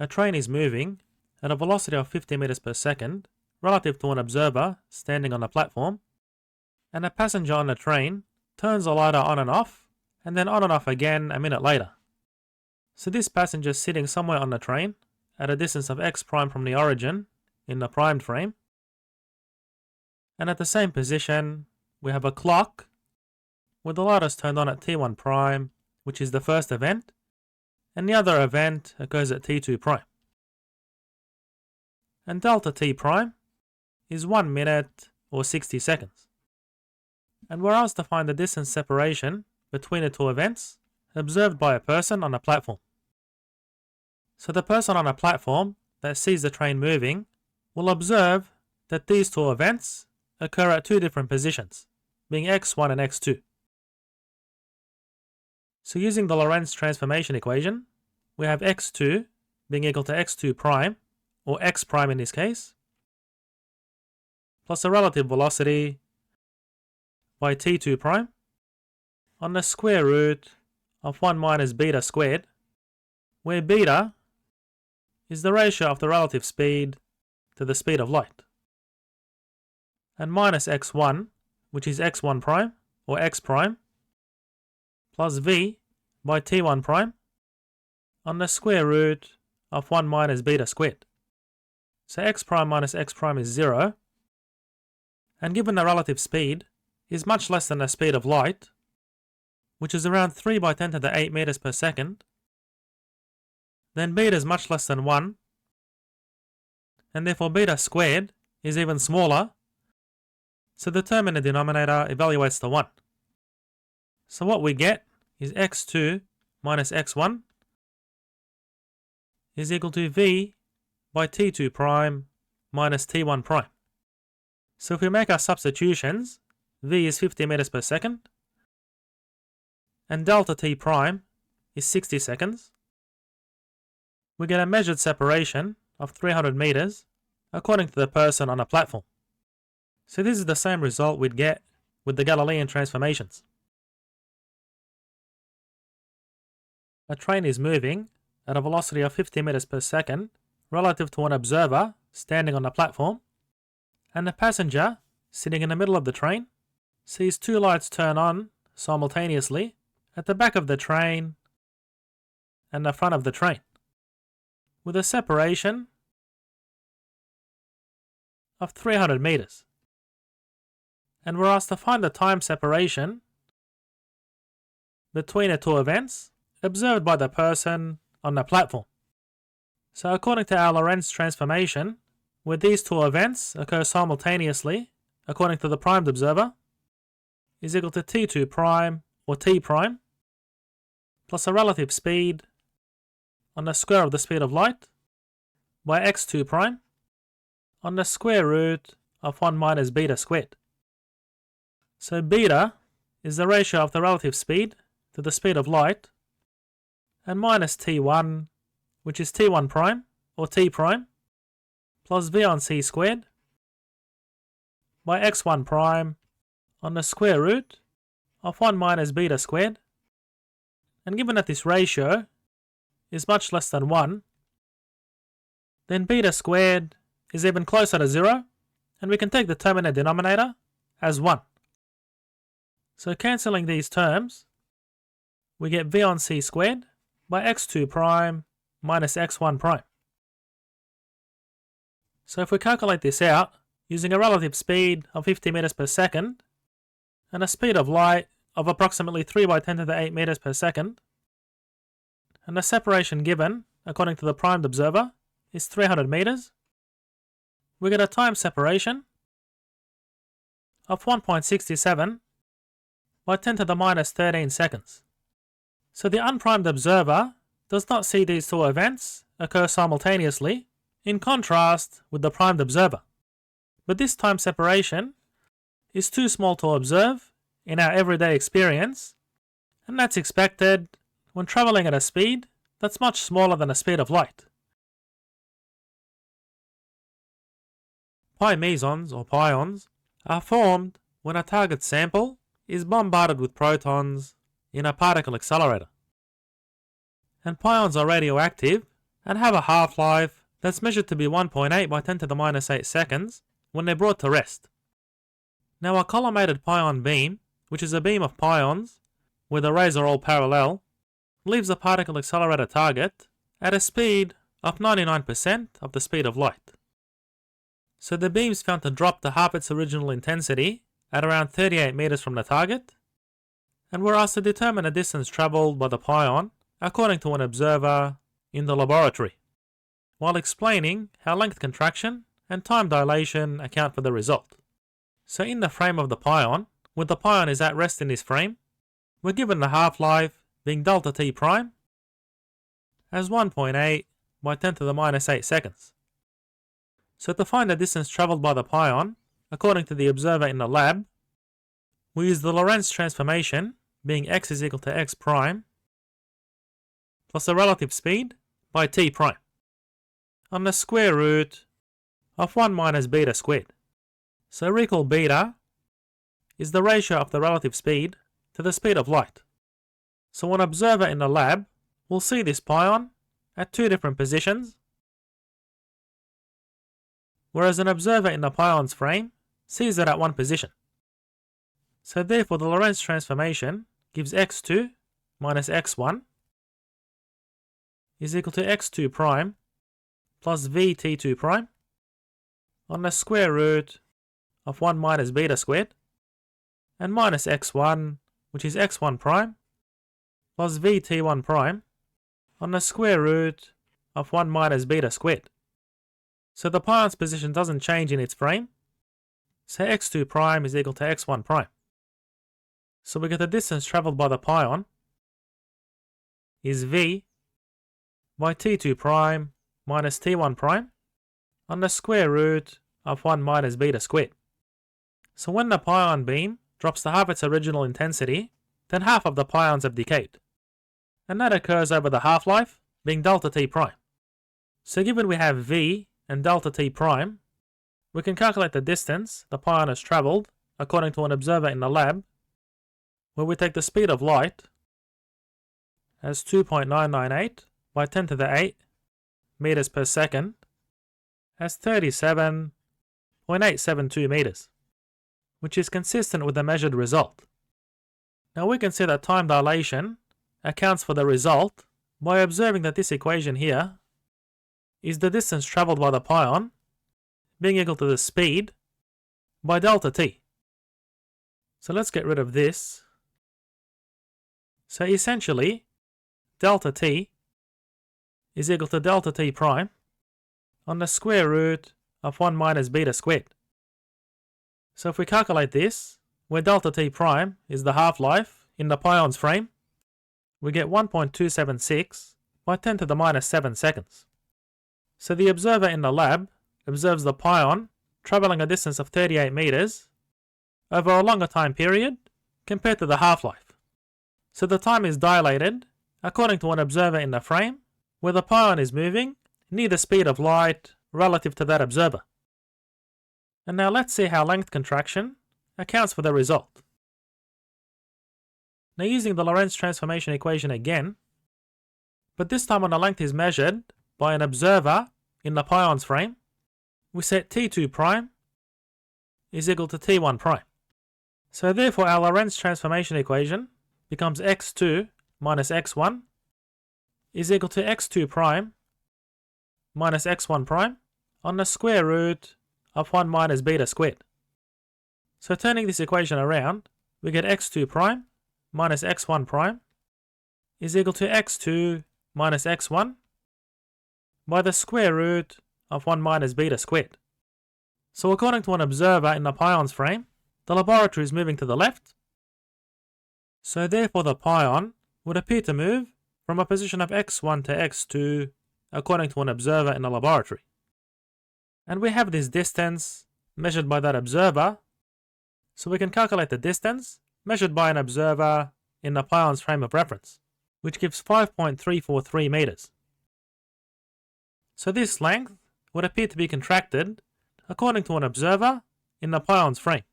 A train is moving at a velocity of 50 meters per second relative to an observer standing on a platform, and a passenger on the train turns the lighter on and off, and then on and off again a minute later. So this passenger is sitting somewhere on the train at a distance of x prime from the origin in the primed frame, and at the same position we have a clock with the lighters turned on at t1 prime, which is the first event, and the other event occurs at t2 prime. And delta t prime is 1 minute or 60 seconds. And we're asked to find the distance separation between the two events observed by a person on a platform. So the person on a platform that sees the train moving will observe that these two events occur at two different positions, being x1 and x2. So using the Lorentz transformation equation, we have x2 being equal to x2 prime, or x prime in this case, plus a relative velocity by t2 prime on the square root of 1 minus beta squared, where beta is the ratio of the relative speed to the speed of light, and minus x1, which is x1 prime, or x prime, plus v by t1 prime on the square root of 1 minus beta squared. So x prime minus x prime is 0, and given the relative speed is much less than the speed of light, which is around 3 by 10 to the 8 meters per second, then beta is much less than 1, and therefore beta squared is even smaller, so the term in the denominator evaluates to 1. So what we get is x2 minus x1 is equal to v by t2 prime minus t1 prime. So if we make our substitutions, v is 50 meters per second, and delta t prime is 60 seconds, we get a measured separation of 300 meters according to the person on a platform. So this is the same result we'd get with the Galilean transformations. A train is moving at a velocity of 50 meters per second relative to an observer standing on the platform, and the passenger sitting in the middle of the train sees two lights turn on simultaneously at the back of the train and the front of the train, with a separation of 300 meters. And we're asked to find the time separation between the two events observed by the person on the platform. So according to our Lorentz transformation, where these two events occur simultaneously according to the primed observer, is equal to t2 prime, or t prime, plus a relative speed on the square of the speed of light by x2 prime on the square root of 1 minus beta squared. So beta is the ratio of the relative speed to the speed of light, and minus t1, which is t1 prime, or t prime, plus v on c squared by x1 prime on the square root of 1 minus beta squared. And given that this ratio is much less than 1, then beta squared is even closer to 0, and we can take the term in the denominator as 1. So cancelling these terms, we get v on c squared by x2 prime minus x1 prime. So if we calculate this out using a relative speed of 50 meters per second and a speed of light of approximately 3 by 10 to the 8 meters per second, and the separation given according to the primed observer is 300 meters, we get a time separation of 1.67 by 10 to the minus 13 seconds. So the unprimed observer does not see these two events occur simultaneously, in contrast with the primed observer. But this time separation is too small to observe in our everyday experience, and that's expected when travelling at a speed that's much smaller than the speed of light. Pi mesons, or pions, are formed when a target sample is bombarded with protons in a particle accelerator. And pions are radioactive and have a half-life that's measured to be 1.8 by 10 to the minus 8 seconds when they're brought to rest. Now a collimated pion beam, which is a beam of pions where the rays are all parallel, leaves the particle accelerator target at a speed of 99% of the speed of light. So the beam's found to drop to half its original intensity at around 38 meters from the target, and we're asked to determine the distance traveled by the pion according to an observer in the laboratory, while explaining how length contraction and time dilation account for the result. So in the frame of the pion, when the pion is at rest in this frame, we're given the half-life being delta t prime as 1.8 by 10 to the minus 8 seconds. So to find the distance traveled by the pion according to the observer in the lab, we use the Lorentz transformation being x is equal to x prime plus the relative speed by t prime on the square root of 1 minus beta squared. So recall beta is the ratio of the relative speed to the speed of light. So an observer in the lab will see this pion at two different positions, whereas an observer in the pion's frame sees it at one position. So therefore the Lorentz transformation gives x2 minus x1 is equal to x2 prime plus vt2 prime on the square root of 1 minus beta squared and minus x1, which is x1 prime plus vt1 prime on the square root of 1 minus beta squared. So the pion's position doesn't change in its frame, so x2 prime is equal to x1 prime. So we get the distance traveled by the pion is v by t2 prime minus t1 prime on the square root of 1 minus beta squared. So when the pion beam drops to half its original intensity, then half of the pions have decayed, and that occurs over the half-life being delta t prime. So given we have v and delta t prime, we can calculate the distance the pion has travelled according to an observer in the lab, where we take the speed of light as 2.998 by 10 to the 8 meters per second as 37.872 meters, which is consistent with the measured result. Now we can see that time dilation accounts for the result by observing that this equation here is the distance travelled by the pion being equal to the speed by delta t. So let's get rid of this. So essentially, delta t is equal to delta t prime on the square root of 1 minus beta squared. So if we calculate this, where delta t prime is the half-life in the pion's frame, we get 1.276 by 10 to the minus 7 seconds. So the observer in the lab observes the pion travelling a distance of 38 meters over a longer time period compared to the half-life. So the time is dilated according to an observer in the frame where the pion is moving near the speed of light relative to that observer. And now let's see how length contraction accounts for the result. Now using the Lorentz transformation equation again, but this time when the length is measured by an observer in the pion's frame, we set t2 prime is equal to t1 prime. So therefore our Lorentz transformation equation becomes x2 minus x1 is equal to x2 prime minus x1 prime on the square root of 1 minus beta squared. So turning this equation around, we get x2 prime minus x1 prime is equal to x2 minus x1 by the square root of 1 minus beta squared. So according to an observer in the pion's frame, the laboratory is moving to the left, so therefore the pion would appear to move from a position of x1 to x2 according to an observer in the laboratory. And we have this distance measured by that observer, so we can calculate the distance measured by an observer in the pion's frame of reference, which gives 5.343 meters. So this length would appear to be contracted according to an observer in the pion's frame.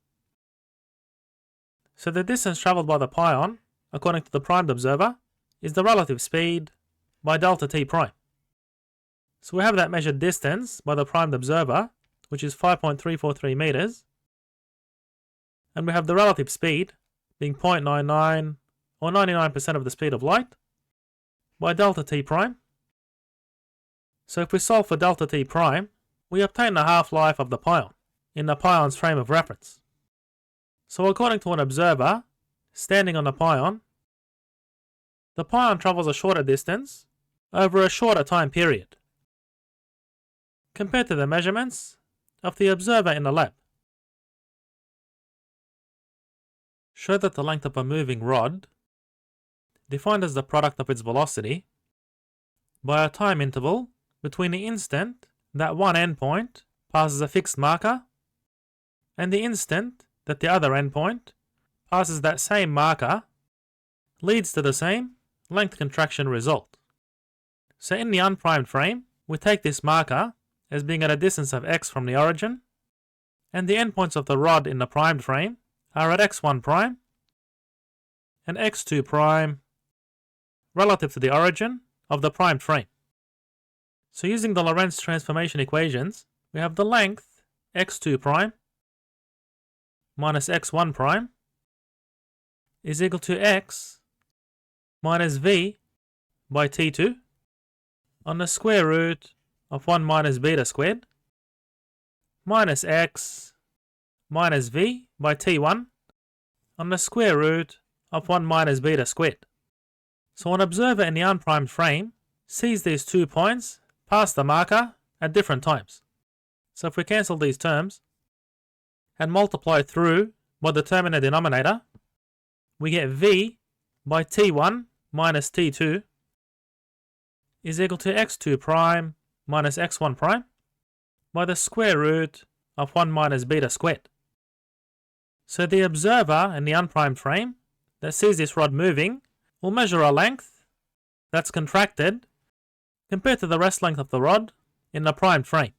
So the distance travelled by the pion, according to the primed observer, is the relative speed by delta t prime. So we have that measured distance by the primed observer, which is 5.343 meters. And we have the relative speed being 0.99 or 99% of the speed of light by delta t prime. So if we solve for delta t prime, we obtain the half-life of the pion in the pion's frame of reference. So according to an observer standing on the pion travels a shorter distance over a shorter time period compared to the measurements of the observer in the lab. Show that the length of a moving rod, defined as the product of its velocity, by a time interval between the instant that one endpoint passes a fixed marker and the instant that the other endpoint passes that same marker, leads to the same length contraction result. So in the unprimed frame, we take this marker as being at a distance of x from the origin, and the endpoints of the rod in the primed frame are at x1 prime and x2 prime relative to the origin of the primed frame. So using the Lorentz transformation equations, we have the length x2 prime minus x1 prime is equal to x minus v by t2 on the square root of 1 minus beta squared minus x minus v by t1 on the square root of 1 minus beta squared. So an observer in the unprimed frame sees these 2 points pass the marker at different times. So if we cancel these terms and multiply through by the term in the denominator, we get v by t1 minus t2 is equal to x2 prime minus x1 prime by the square root of 1 minus beta squared. So the observer in the unprimed frame that sees this rod moving will measure a length that's contracted compared to the rest length of the rod in the primed frame.